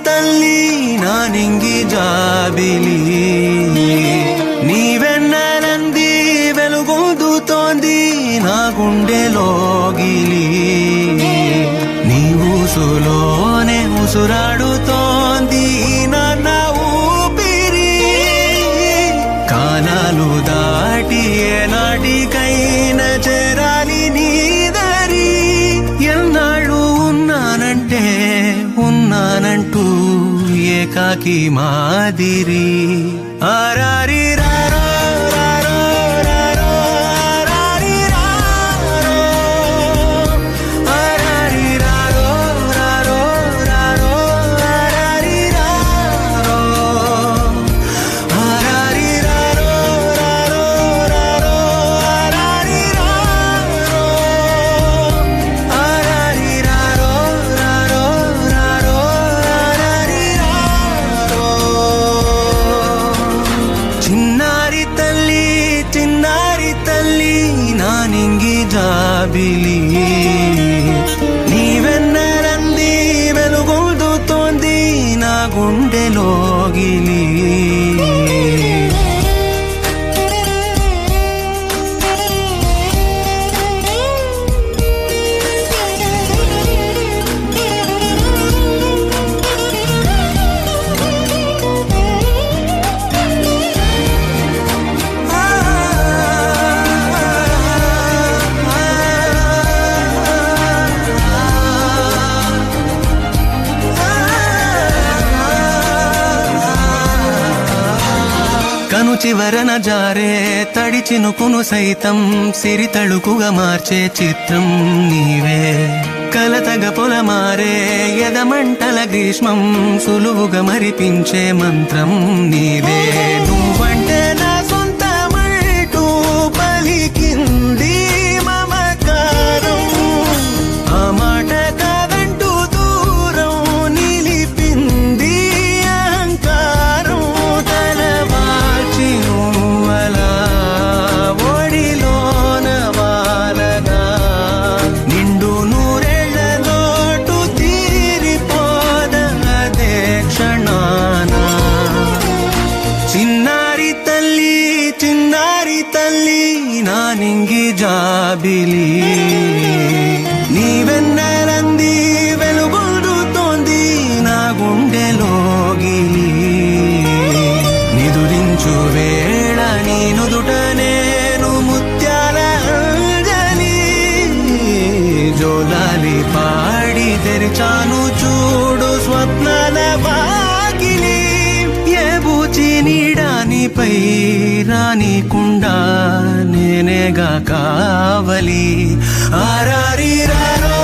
తల్లి నా నింగి జాబిలి నీవెన్నెలంది వెలుగొందుతోంది నా గుండెలోగిలి నీ ఊసులోనే ఉసురాడుతోంది నా ఊపిరి కాలాలు దాటి ఏనాటికైనా చేరాలి నీ దరి ఎన్నాళ్ళు ఉన్నానంటూ ఏకాకి మాదిరి ఆరారి రారో రారో రారో ఆరారి రారో ఆరారి రారో రారో రారో ఆరారి రారో ఆరారి రారో రారో రారో ఆరారి రారో ఆరారి రారో రారో రారో ఆరారి రారో చిన్నారి తల్లి నా నింగి జాబిలి నీవెన్నెలంది వెలుగొందుతోంది నా గుండెలోగిలి కను చివరన జారే తడి చినుకును సైతం సిరి తళుకుగా మార్చే చిత్రం నీవే కలతగ పొలమారే ఎదమంటల గ్రీష్మం సులువుగా మరిపించే మంత్రం నీవే నువ్వంటే నా సొంతమంటూ పలికింది మమకారం ఆ మాట కాదంటూ దూరం నిలిపింది అహంకారం తలవాల్చి నువ్వలా ఒడిలోన వాలగా నిండు నూరేళ్ల లోటు తీరిపోదదే క్షణాన చిన్నారి తల్లి నా నింగి జాబిలి నీవెన్నెలంది వెలుగొందుతోంది నా గుండెలోగిలి నిదురించు వేళ నీ నుదుట నేను ముత్యాల అంజలి జోలాలి పాడి తెరిచాను చూడు స్వప్నాల వాకిలి ఏ బూచి నీడానిపై రానికుండా నేనేగా కావలి ఆరారి రారో